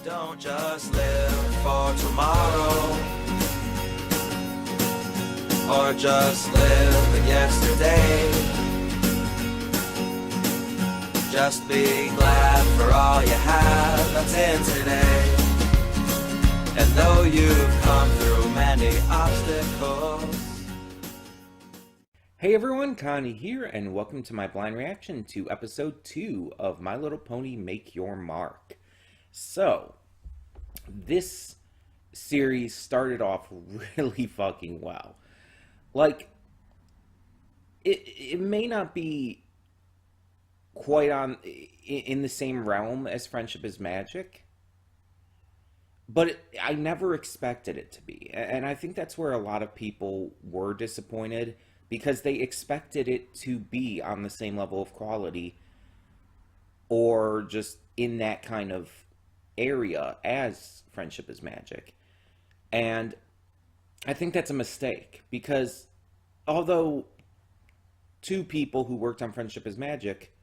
Don't just live for tomorrow, or just live yesterday. Just be glad for all you have that's in today. And though you've come through many obstacles. Hey everyone, Connie here, and welcome to my blind reaction to episode 2 of My Little Pony Make Your Mark. So, this series started off really fucking well. Like, it may not be quite in the same realm as Friendship is Magic, but I never expected it to be. And I think that's where a lot of people were disappointed, because they expected it to be on the same level of quality or just in that kind of area as Friendship is Magic. And I think that's a mistake, because although two people who worked on Friendship is Magic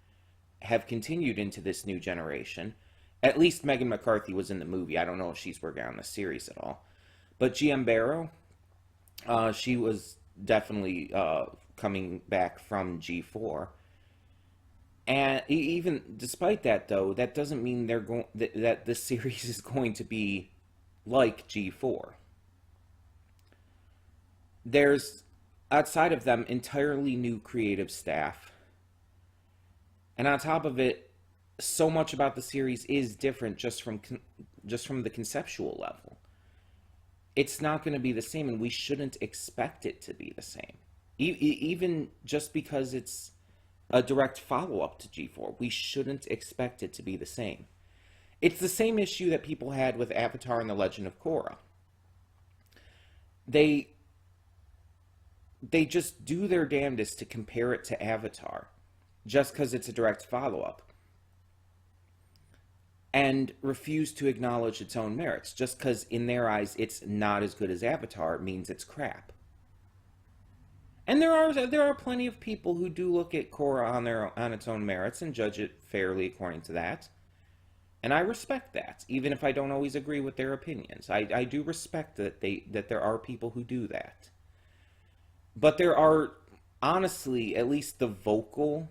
have continued into this new generation, at least Megan McCarthy was in the movie. I don't know if she's working on the series at all. But GM Barrow, she was definitely coming back from G4. And even despite that, though, that doesn't mean that this series is going to be like G4. There's, outside of them, entirely new creative staff. And on top of it, so much about the series is different just from the conceptual level. It's not going to be the same, and we shouldn't expect it to be the same. Even just because it's a direct follow-up to G4, we shouldn't expect it to be the same. It's the same issue that people had with Avatar and the Legend of Korra. They just do their damnedest to compare it to Avatar, just because it's a direct follow-up, and refuse to acknowledge its own merits. Just because in their eyes it's not as good as Avatar means it's crap. And there are plenty of people who do look at Korra on its own merits and judge it fairly according to that. And I respect that, even if I don't always agree with their opinions. I do respect that there are people who do that. But there are, honestly, at least the vocal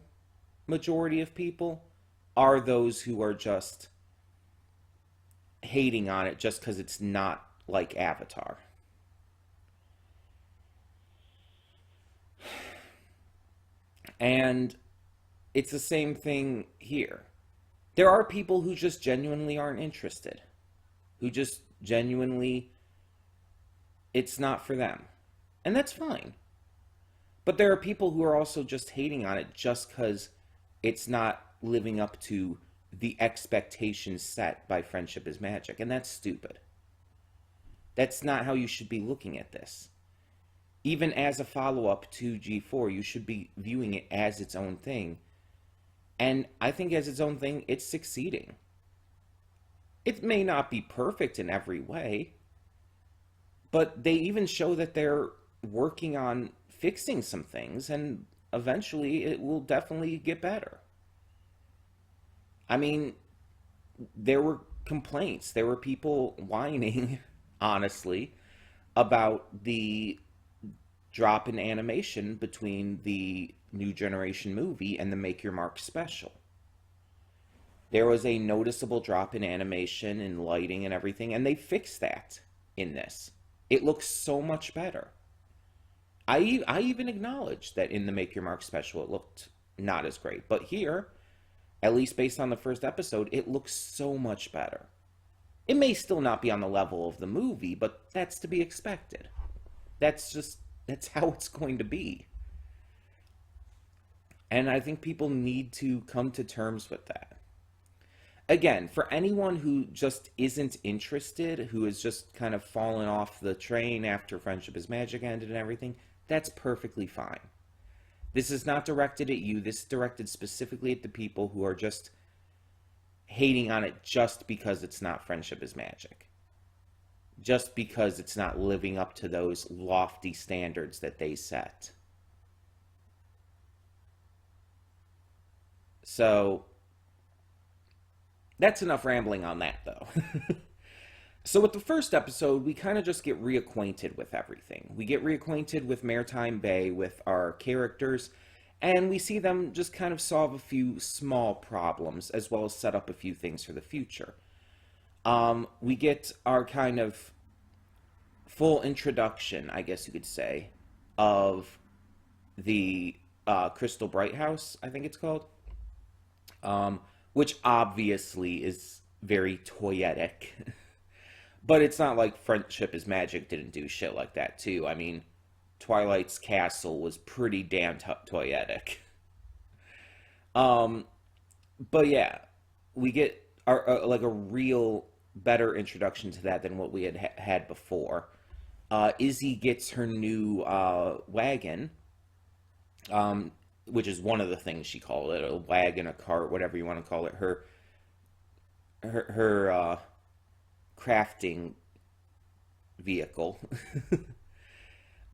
majority of people are those who are just hating on it just because it's not like Avatar. And it's the same thing here. There are people who just genuinely aren't interested. Who just genuinely, it's not for them. And that's fine. But there are people who are also just hating on it just because it's not living up to the expectations set by Friendship is Magic. And that's stupid. That's not how you should be looking at this. Even as a follow-up to G4, you should be viewing it as its own thing. And I think as its own thing, it's succeeding. It may not be perfect in every way, but they even show that they're working on fixing some things, and eventually it will definitely get better. I mean, there were complaints. There were people whining, honestly, about the drop in animation between the New Generation movie and the Make Your Mark special. There was a noticeable drop in animation and lighting and everything, and they fixed that in this. It looks so much better. I even acknowledged that in the Make Your Mark special it looked not as great, but here, at least based on the first episode, it looks so much better. It may still not be on the level of the movie, but that's to be expected. That's how it's going to be. And I think people need to come to terms with that. Again, for anyone who just isn't interested, who has just kind of fallen off the train after Friendship is Magic ended and everything, that's perfectly fine. This is not directed at you. This is directed specifically at the people who are just hating on it just because it's not Friendship is Magic. Just because it's not living up to those lofty standards that they set. So, That's enough rambling on that, though. So with the first episode, we kind of just get reacquainted with everything. We get reacquainted with Maritime Bay, with our characters, and we see them just kind of solve a few small problems, as well as set up a few things for the future. We get our kind of full introduction, I guess you could say, of the Crystal Bright House, I think it's called, which obviously is very toyetic. But it's not like Friendship is Magic didn't do shit like that, too. I mean, Twilight's castle was pretty damn toyetic. But yeah, we get our like a real better introduction to that than what we had before. Izzy gets her new wagon, which is one of the things she called it, a wagon, a cart, whatever you want to call it. Her crafting vehicle.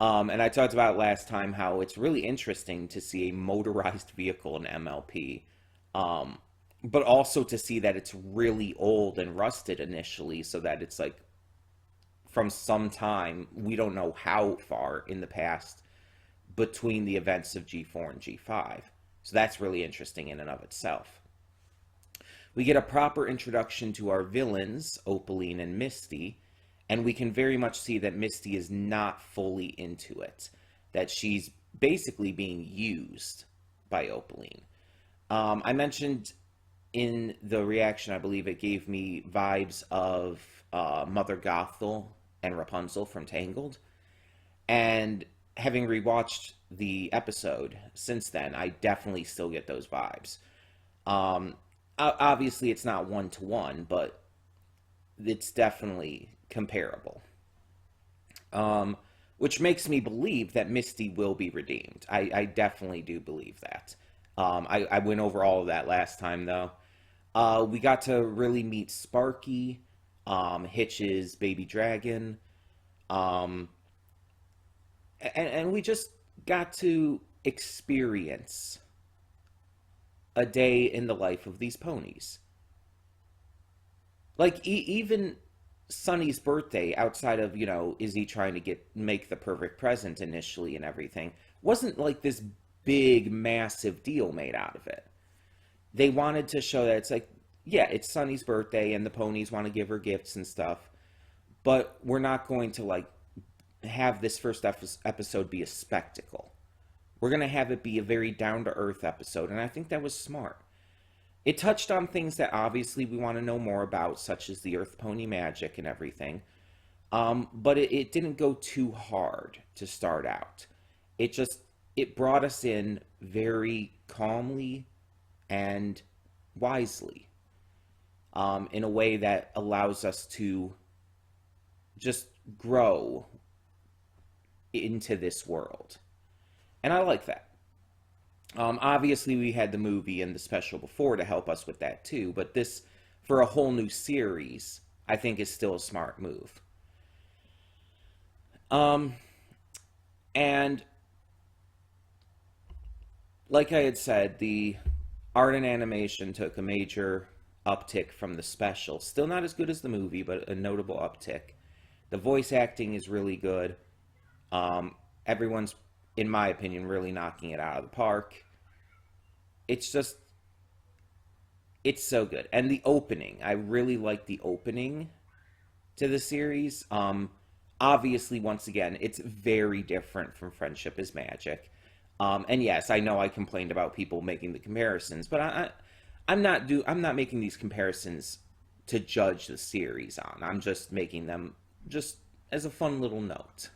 And I talked about last time how it's really interesting to see a motorized vehicle in MLP, but also to see that it's really old and rusted initially, so that it's like from some time, we don't know how far in the past, between the events of G4 and G5. So that's really interesting in and of itself. We get a proper introduction to our villains, Opaline and Misty, and we can very much see that Misty is not fully into it, that she's basically being used by Opaline. I mentioned in the reaction, I believe it gave me vibes of Mother Gothel and Rapunzel from Tangled, and having rewatched the episode since then, I definitely still get those vibes. Obviously, it's not one-to-one, but it's definitely comparable. Which makes me believe that Misty will be redeemed. I definitely do believe that. I went over all of that last time, though. We got to really meet Sparky, Hitch's baby dragon, and we just got to experience a day in the life of these ponies. Like, even Sunny's birthday, outside of, Izzy trying to make the perfect present initially and everything, wasn't like this big, massive deal made out of it. They wanted to show that it's like, yeah, it's Sunny's birthday and the ponies want to give her gifts and stuff, but we're not going to, like, have this first episode be a spectacle. We're going to have it be a very down-to-earth episode, and I think that was smart. It touched on things that obviously we want to know more about, such as the Earth Pony magic and everything, but it didn't go too hard to start out. It brought us in very calmly and wisely, in a way that allows us to just grow into this world. And I like that. Obviously, we had the movie and the special before to help us with that too, but this, for a whole new series, I think is still a smart move. And like I had said, the art and animation took a major uptick from the special. Still not as good as the movie, but a notable uptick. The voice acting is really good. Everyone's, in my opinion, really knocking it out of the park. It's so good. And the opening, I really like the opening to the series. Obviously, once again, it's very different from Friendship is Magic. And yes, I know I complained about people making the comparisons, but I'm not making these comparisons to judge the series on. I'm just making them just as a fun little note.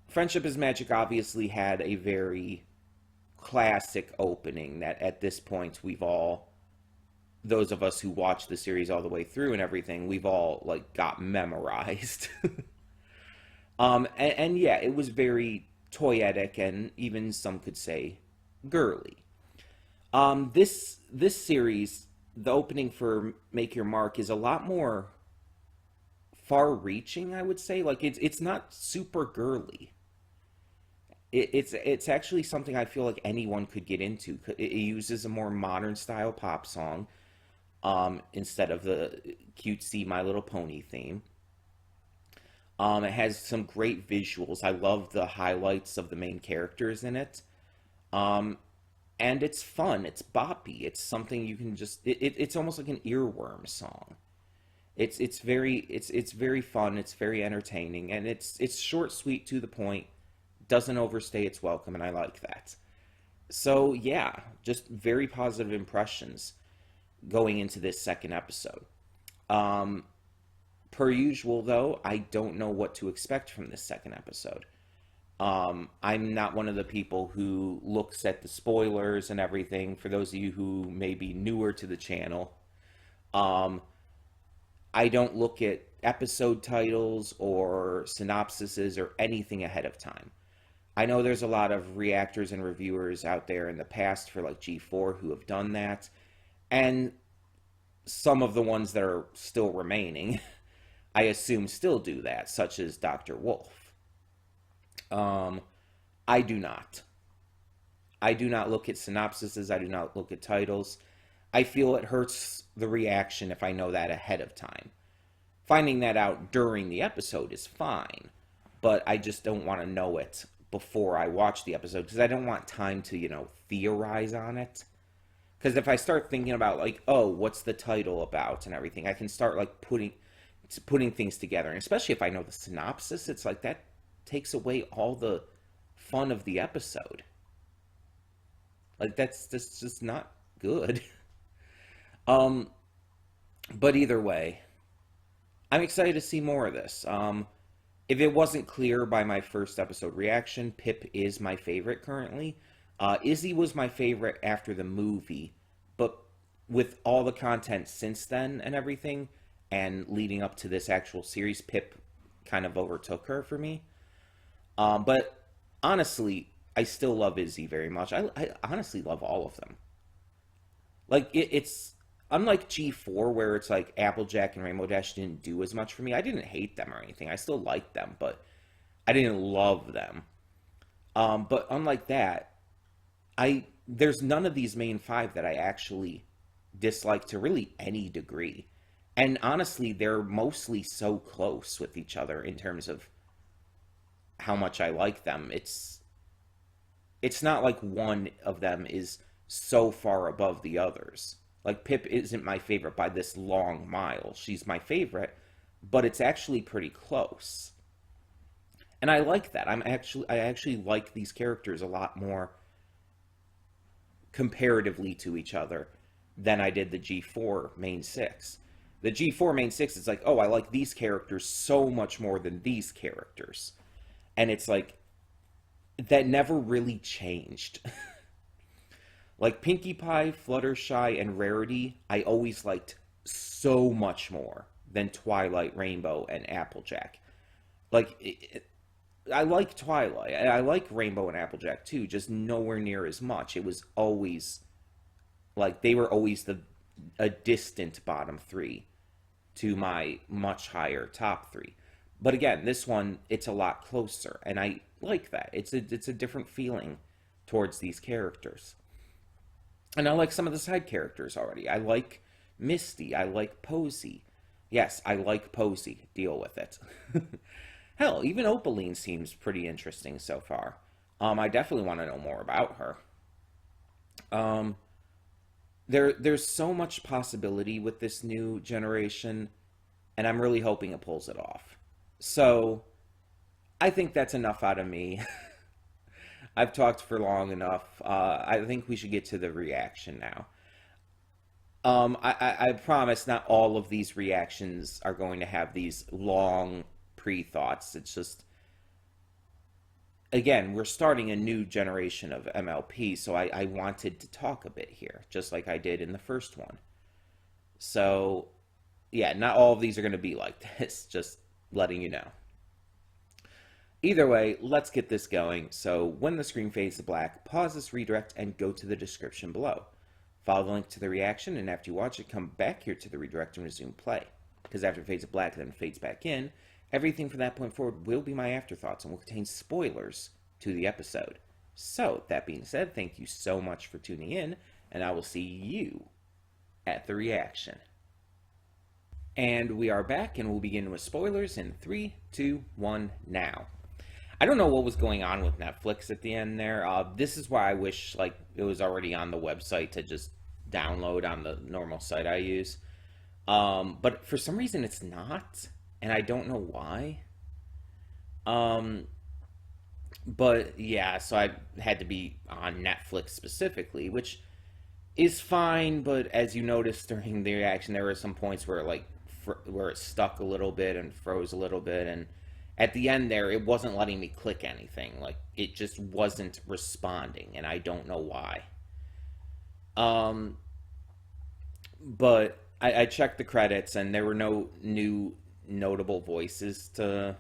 Friendship is Magic obviously had a very classic opening that at this point those of us who watched the series all the way through and everything, we've all like got memorized. And yeah, it was very toyetic and even some could say girly. This series, the opening for Make Your Mark is a lot more far-reaching, I would say. Like, it's not super girly. It's actually something I feel like anyone could get into. It uses a more modern style pop song, instead of the cutesy My Little Pony theme. It has some great visuals. I love the highlights of the main characters in it. Um, and it's fun. It's boppy. It's something you can just. It's almost like an earworm song. It's very fun. It's very entertaining, and it's short, sweet, to the point. Doesn't overstay its welcome, and I like that. So yeah, just very positive impressions going into this second episode. Um, Per usual, though, I don't know what to expect from this second episode. I'm not one of the people who looks at the spoilers and everything. For those of you who may be newer to the channel, um, I don't look at episode titles or synopsises or anything ahead of time. I know there's a lot of reactors and reviewers out there in the past for like G4 who have done that, and some of the ones that are still remaining, I assume still do that, such as Dr. Wolf. Um, I do not. I do not look at synopsises. I do not look at titles. I feel it hurts the reaction if I know that ahead of time. Finding that out during the episode is fine, but I just don't want to know it before I watch the episode because I don't want time to, theorize on it. Because if I start thinking about, like, oh, what's the title about and everything, I can start, like, putting things together. And especially if I know the synopsis, it's like that takes away all the fun of the episode. Like, that's just not good. Um, but either way, I'm excited to see more of this. If it wasn't clear by my first episode reaction, Pip is my favorite currently. Izzy was my favorite after the movie, but with all the content since then and everything, and leading up to this actual series, Pip kind of overtook her for me. But honestly, I still love Izzy very much. I honestly love all of them. Like, it's unlike G4, where it's like Applejack and Rainbow Dash didn't do as much for me. I didn't hate them or anything. I still liked them, but I didn't love them. But unlike that, there's none of these main five that I actually dislike to really any degree. And honestly, they're mostly so close with each other in terms of how much I like them. It's not like one of them is so far above the others. Like, Pip isn't my favorite by this long mile. She's my favorite, but it's actually pretty close. And I like that. I actually like these characters a lot more comparatively to each other than I did the G4 main six. The G4 main six is like, oh, I like these characters so much more than these characters. And it's like, that never really changed. Like, Pinkie Pie, Fluttershy, and Rarity, I always liked so much more than Twilight, Rainbow, and Applejack. Like, I like Twilight. I like Rainbow and Applejack, too, just nowhere near as much. It was always, like, they were always a distant bottom three to my much higher top three. But again, this one, it's a lot closer, and I like that. It's a different feeling towards these characters. And I like some of the side characters already. I like Misty. I like Posey. Yes, I like Posey. Deal with it. Hell, even Opaline seems pretty interesting so far. I definitely want to know more about her. Um, there's so much possibility with this new generation, and I'm really hoping it pulls it off. So, I think that's enough out of me. I've talked for long enough. I think we should get to the reaction now. I promise not all of these reactions are going to have these long pre-thoughts. It's just, again, we're starting a new generation of MLP, so I wanted to talk a bit here, just like I did in the first one. So, yeah, not all of these are going to be like this, just letting you know. Either way, let's get this going. So when the screen fades to black, pause this redirect and go to the description below. Follow the link to the reaction, and after you watch it, come back here to the redirect and resume play. Because after it fades to black, then it fades back in, everything from that point forward will be my afterthoughts and will contain spoilers to the episode. So, that being said, thank you so much for tuning in, and I will see you at the reaction. And we are back, and we'll begin with spoilers in 3, 2, 1, now. I don't know what was going on with Netflix at the end there. This is why I wish like it was already on the website to just download on the normal site I use. But for some reason it's not, and I don't know why. But yeah, so I had to be on Netflix specifically, which is fine. But as you noticed during the reaction, there were some points where where it stuck a little bit and froze a little bit, and at the end there, it wasn't letting me click anything. Like, it just wasn't responding, and I don't know why. But I checked the credits, and there were no new notable voices to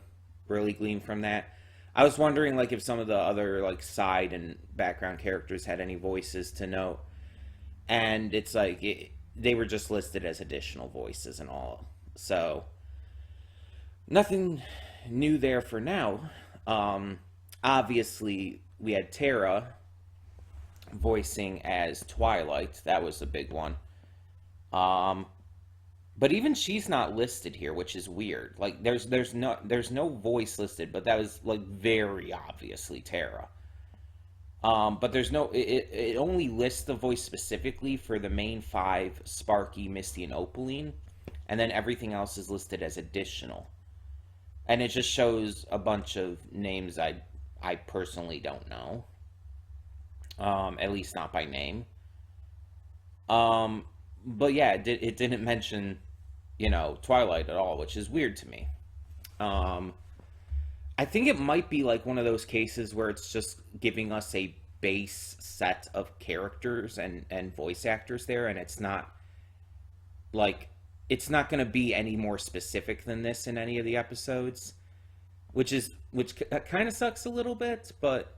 really glean from that. I was wondering, like, if some of the other, like, side and background characters had any voices to note. And it's like, they were just listed as additional voices and all. So, nothing new there for now. Obviously, we had Tara voicing as Twilight. That was a big one. But even she's not listed here, which is weird. Like, there's no voice listed, but that was like very obviously Tara. But there's no, it only lists the voice specifically for the main 5, Sparky, Misty, and Opaline, and then everything else is listed as additional. And it just shows a bunch of names I personally don't know. At least not by name. But yeah, it didn't mention, Twilight at all, which is weird to me. I think it might be like one of those cases where it's just giving us a base set of characters and voice actors there, and it's not going to be any more specific than this in any of the episodes, which kind of sucks a little bit, but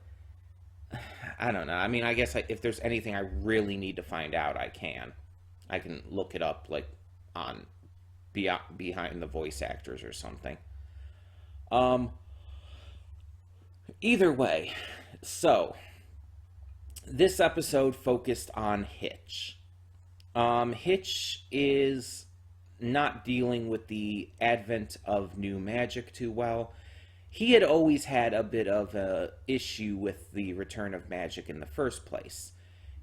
I don't know. I mean, I guess if there's anything I really need to find out, I can look it up, like, on behind the voice actors or something. Either way, so this episode focused on Hitch. Hitch is not dealing with the advent of new magic too well. He had always had a bit of a issue with the return of magic in the first place.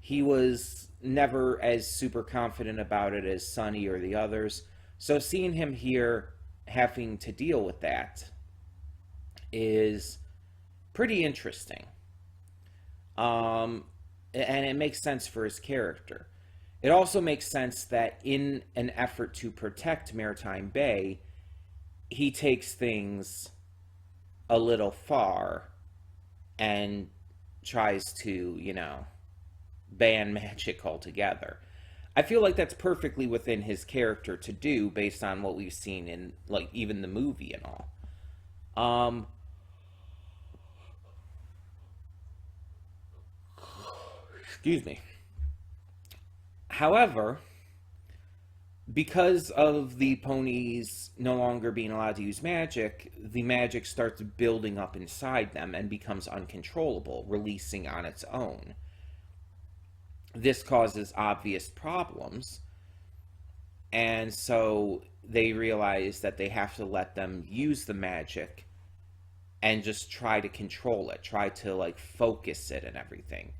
He was never as super confident about it as Sunny or the others, so seeing him here having to deal with that is pretty interesting. And it makes sense for his character. It also makes sense that in an effort to protect Maritime Bay, he takes things a little far and tries to, ban magic altogether. I feel like that's perfectly within his character to do based on what we've seen in, like, even the movie and all. Excuse me. However, because of the ponies no longer being allowed to use magic, the magic starts building up inside them and becomes uncontrollable, releasing on its own. This causes obvious problems, and so they realize that they have to let them use the magic and just try to control it, try to, like, focus it and everything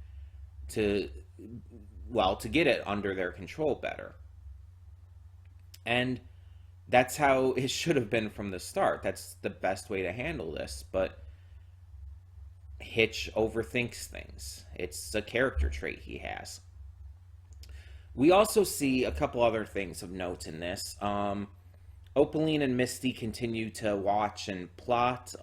to get it under their control better. And that's how it should have been from the start. That's the best way to handle this, but Hitch overthinks things. It's a character trait he has. We also see a couple other things of note in this. Opaline and Misty continue to watch and plot.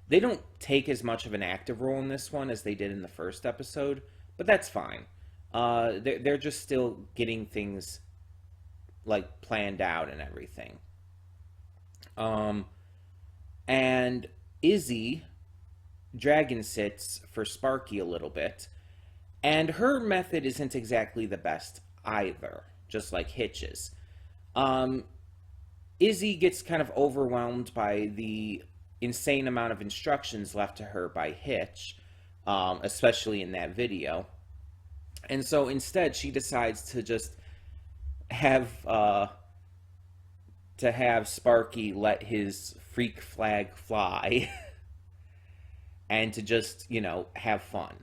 They don't take as much of an active role in this one as they did in the first episode, but that's fine. They're just still getting things, like, planned out and everything. And Izzy dragon sits for Sparky a little bit, and her method isn't exactly the best either, just like Hitch's. Izzy gets kind of overwhelmed by the insane amount of instructions left to her by Hitch, especially in that video. And so instead, she decides to just have Sparky let his freak flag fly and to just, have fun.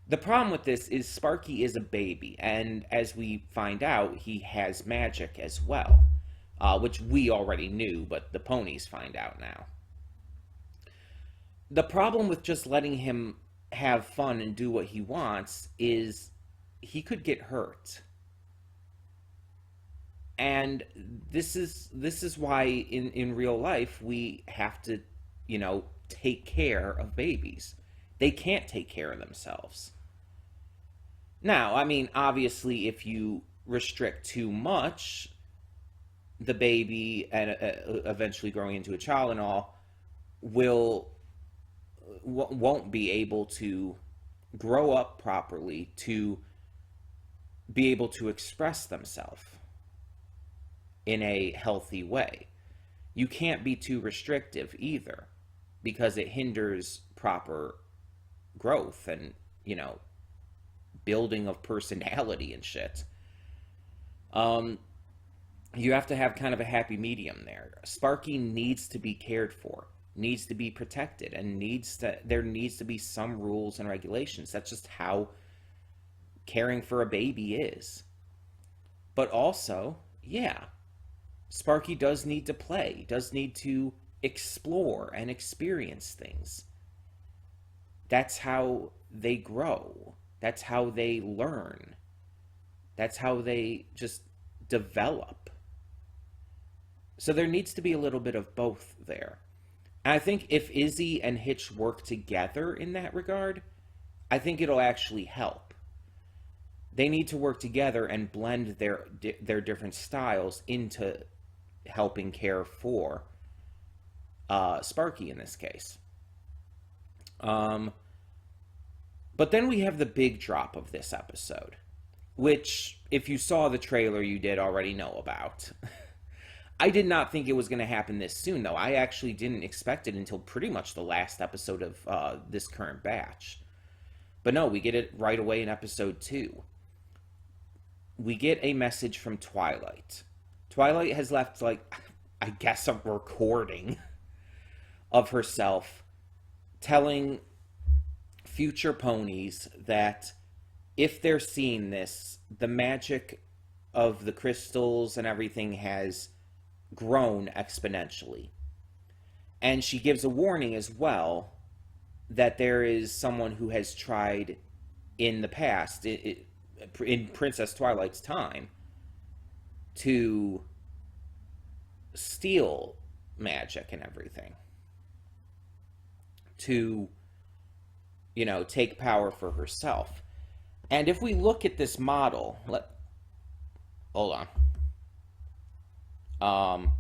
The problem with this is Sparky is a baby, and as we find out, he has magic as well, which we already knew, but the ponies find out now. The problem with just letting him have fun and do what he wants is he could get hurt. And this is why in real life we have to, take care of babies. They can't take care of themselves. Now, I mean, obviously, if you restrict too much, the baby and eventually growing into a child and all won't be able to grow up properly to be able to express themselves in a healthy way. You can't be too restrictive either, because it hinders proper growth and, building of personality and shit. You have to have kind of a happy medium there. Sparky needs to be cared for, needs to be protected, and there needs to be some rules and regulations. That's just how caring for a baby is. But also, yeah, Sparky does need to play, does need to explore and experience things. That's how they grow. That's how they learn. That's how they just develop. So there needs to be a little bit of both there. And I think if Izzy and Hitch work together in that regard, I think it'll actually help. They need to work together and blend their different styles into helping care for Sparky in this case. But then we have the big drop of this episode, which, if you saw the trailer, you did already know about. I did not think it was going to happen this soon, though. I actually didn't expect it until pretty much the last episode of this current batch. But no, we get it right away in episode 2. We get a message from Twilight. Twilight has left, I guess, a recording of herself telling future ponies that if they're seeing this, the magic of the crystals and everything has grown exponentially. And she gives a warning as well that there is someone who has tried in the past, in Princess Twilight's time, to steal magic and everything. To, take power for herself. And if we look at this model, hold on.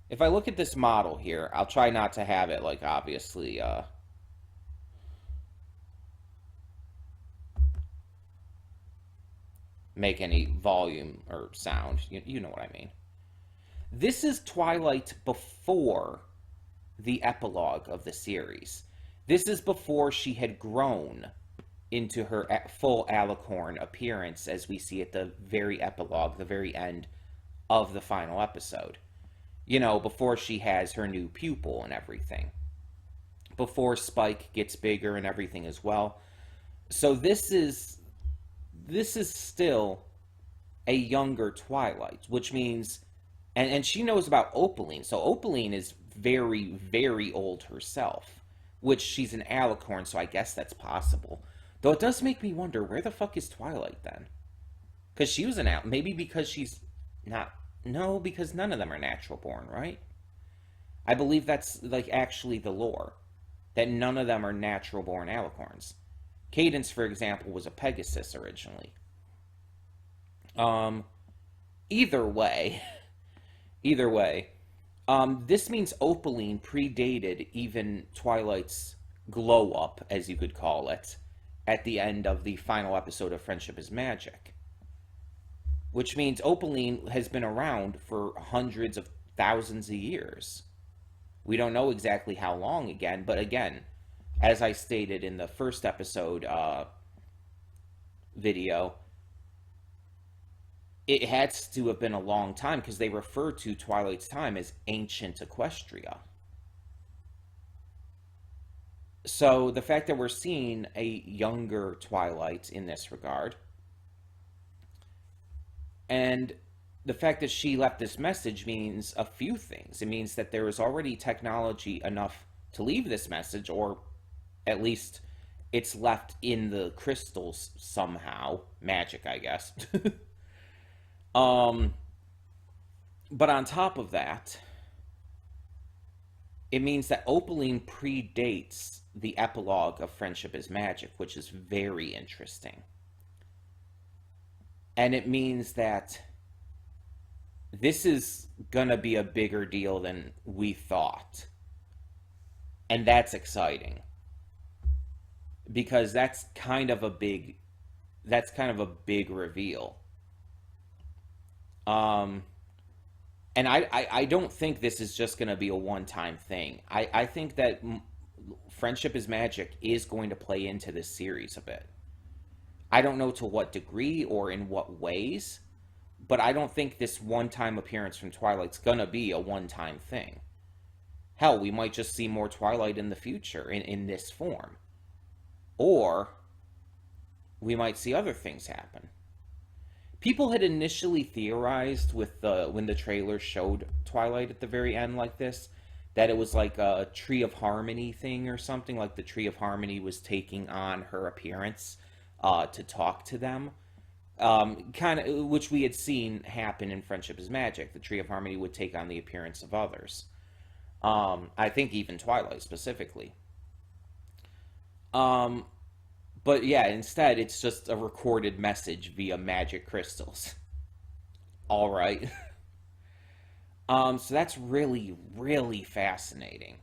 If I look at this model here, I'll try not to have it, obviously, make any volume or sound. You know what I mean. This is Twilight before the epilogue of the series. This is before she had grown into her full alicorn appearance, as we see at the very epilogue, the very end of the final episode. Before she has her new pupil and everything. Before Spike gets bigger and everything as well. So this is still a younger Twilight, which means, and she knows about Opaline. So Opaline is very, very old herself, which she's an alicorn, so I guess that's possible. Though it does make me wonder, where the fuck is Twilight then? Because she was an maybe because she's not. No, because none of them are natural born, right? I believe that's actually the lore, that none of them are natural born alicorns. Cadence, for example, was a Pegasus originally. Either way, this means Opaline predated even Twilight's glow up, as you could call it, at the end of the final episode of Friendship is Magic. Which means Opaline has been around for hundreds of thousands of years. We don't know exactly how long again, but again, as I stated in the first episode video, it had to have been a long time because they refer to Twilight's time as ancient Equestria. So the fact that we're seeing a younger Twilight in this regard, and the fact that she left this message means a few things. It means that there is already technology enough to leave this message, or at least it's left in the crystals somehow. Magic, I guess. But on top of that, it means that Opaline predates the epilogue of Friendship is Magic, which is very interesting. And it means that this is gonna be a bigger deal than we thought. And that's exciting. Because that's kind of a big reveal. And I don't think this is just going to be a one-time thing. I think that Friendship is Magic is going to play into this series a bit. I don't know to what degree or in what ways, but I don't think this one-time appearance from Twilight's going to be a one-time thing. Hell, we might just see more Twilight in the future in this form. Or we might see other things happen. People had initially theorized when the trailer showed Twilight at the very end like this, that it was like a Tree of Harmony thing or something, like the Tree of Harmony was taking on her appearance to talk to them. Kind of, which we had seen happen in Friendship is Magic. The Tree of Harmony would take on the appearance of others. I think even Twilight specifically. But yeah, instead, it's just a recorded message via magic crystals. All right. So that's really, really fascinating.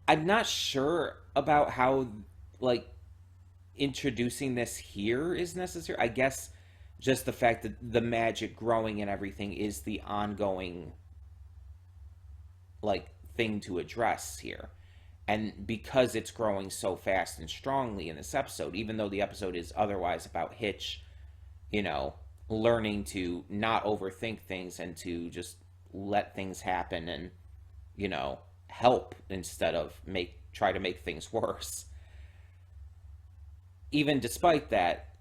I'm not sure about how, like, introducing this here is necessary. I guess just the fact that the magic growing and everything is the ongoing, like, thing to address here. And because it's growing so fast and strongly in this episode, even though the episode is otherwise about Hitch, learning to not overthink things and to just let things happen and, help instead of try to make things worse. Even despite that,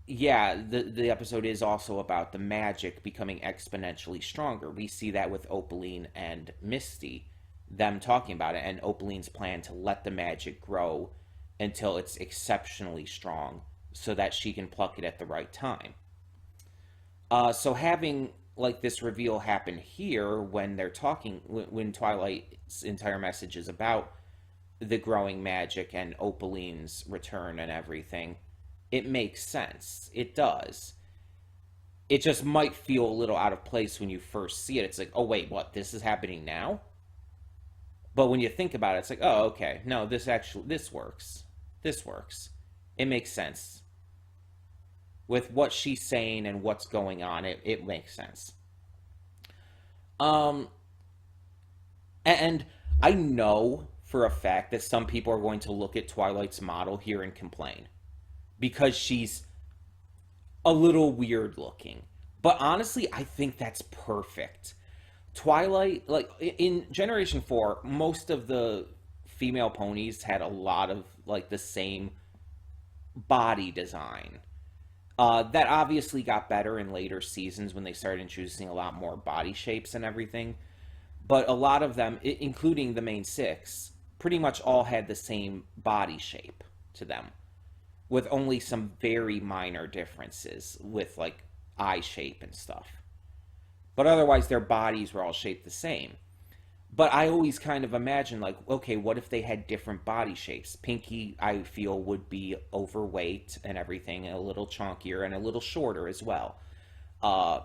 yeah, the episode is also about the magic becoming exponentially stronger. We see that with Opaline and Misty, them talking about it, and Opaline's plan to let the magic grow until it's exceptionally strong so that she can pluck it at the right time. So having like this reveal happen here when they're talking, when Twilight's entire message is about the growing magic and Opaline's return and everything, it makes sense. It does. It just might feel a little out of place when you first see it. It's like, oh wait, what? This is happening now? But when you think about it, it's like, oh, okay, no, this works. This works. It makes sense. With what she's saying and what's going on, it makes sense. And I know for a fact that some people are going to look at Twilight's model here and complain. Because she's a little weird looking. But honestly, I think that's perfect. Twilight, like in Generation 4, most of the female ponies had a lot of like the same body design. That obviously got better in later seasons when they started introducing a lot more body shapes and everything. But a lot of them, including the main 6, pretty much all had the same body shape to them, with only some very minor differences with like eye shape and stuff. But otherwise, their bodies were all shaped the same. But I always kind of imagine, like, okay, what if they had different body shapes? Pinky, I feel, would be overweight and everything, and a little chunkier and a little shorter as well. A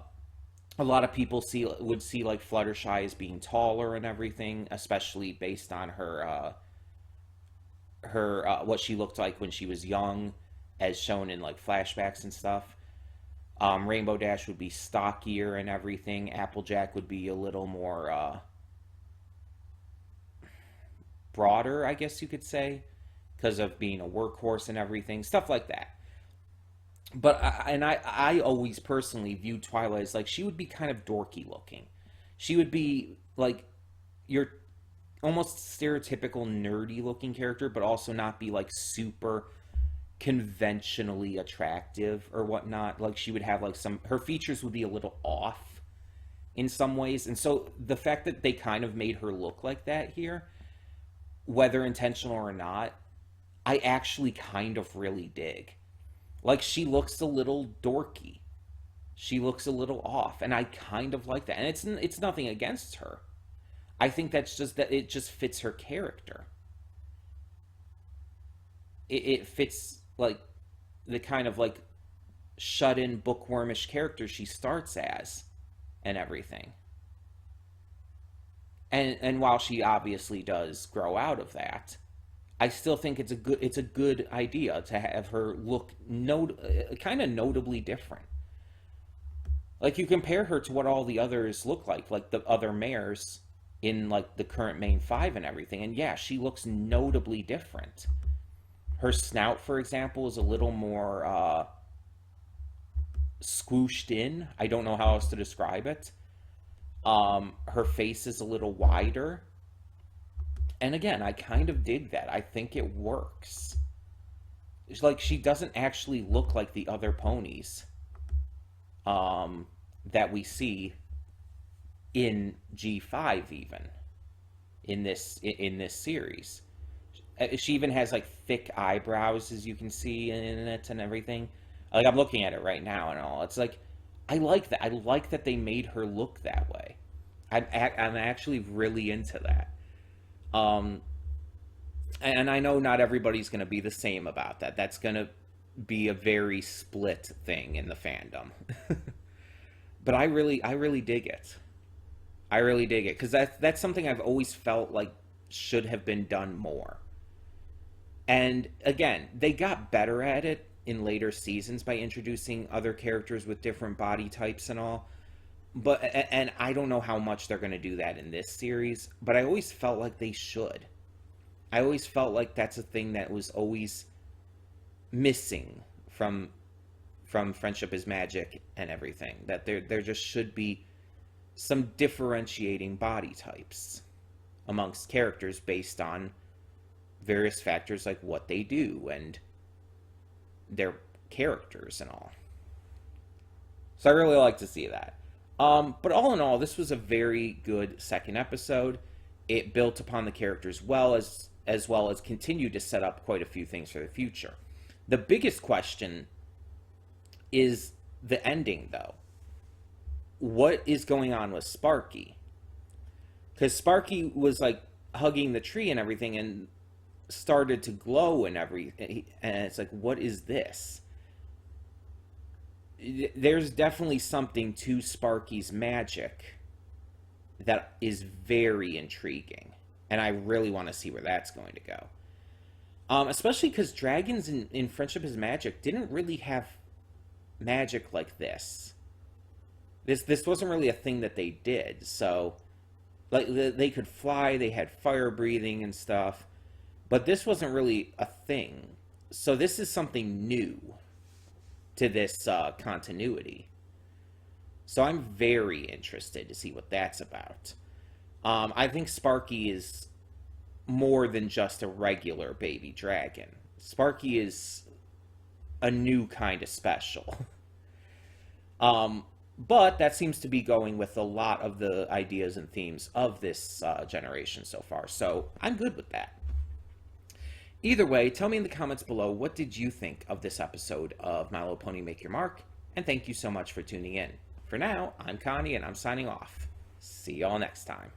lot of people would see, like, Fluttershy as being taller and everything, especially based on her what she looked like when she was young, as shown in, like, flashbacks and stuff. Rainbow Dash would be stockier and everything. Applejack would be a little more, broader, I guess you could say, because of being a workhorse and everything, stuff like that. But I always personally view Twilight as like she would be kind of dorky looking. She would be like your almost stereotypical nerdy looking character, but also not be like super conventionally attractive or whatnot. Like she would have like her features would be a little off in some ways. And so the fact that they kind of made her look like that here, whether intentional or not, I actually kind of really dig. Like she looks a little dorky. She looks a little off, and I kind of like that. And it's nothing against her. I think that's just that it just fits her character. It fits like the kind of like shut-in bookwormish character she starts as and everything. And while she obviously does grow out of that, I still think it's a good idea to have her look kind of notably different. Like you compare her to what all the others look like the other mayors in like the current main five and everything, and yeah, she looks notably different. Her snout, for example, is a little more squooshed in. I don't know how else to describe it. Her face is a little wider. And again, I kind of dig that. I think it works. It's like she doesn't actually look like the other ponies that we see in G5 even in this series. She even has like thick eyebrows, as you can see in it and everything. Like I'm looking at it right now and all. It's like I like that. I like that they made her look that way. I'm actually really into that. And I know not everybody's going to be the same about that. That's going to be a very split thing in the fandom. But I really dig it. I really dig it because that's something I've always felt like should have been done more. And again, they got better at it in later seasons by introducing other characters with different body types and all. But and I don't know how much they're going to do that in this series, but I always felt like they should. I always felt like that's a thing that was always missing from Friendship is Magic and everything. That there just should be some differentiating body types amongst characters based on various factors like what they do and their characters and all. So I really like to see that. But all in all, this was a very good second episode. It built upon the characters as well as continued to set up quite a few things for the future. The biggest question is the ending, though. What is going on with Sparky? Because Sparky was like hugging the tree and everything and started to glow and everything. And it's like, what is this? There's definitely something to Sparky's magic that is very intriguing. And I really want to see where that's going to go. Especially because dragons in Friendship is Magic didn't really have magic like this. This wasn't really a thing that they did. So, like, they could fly, they had fire breathing and stuff. But this wasn't really a thing. So this is something new to this continuity. So I'm very interested to see what that's about. I think Sparky is more than just a regular baby dragon. Sparky is a new kind of special. But that seems to be going with a lot of the ideas and themes of this generation so far. So I'm good with that. Either way, tell me in the comments below, what did you think of this episode of My Little Pony Make Your Mark? And thank you so much for tuning in. For now, I'm Connie and I'm signing off. See y'all next time.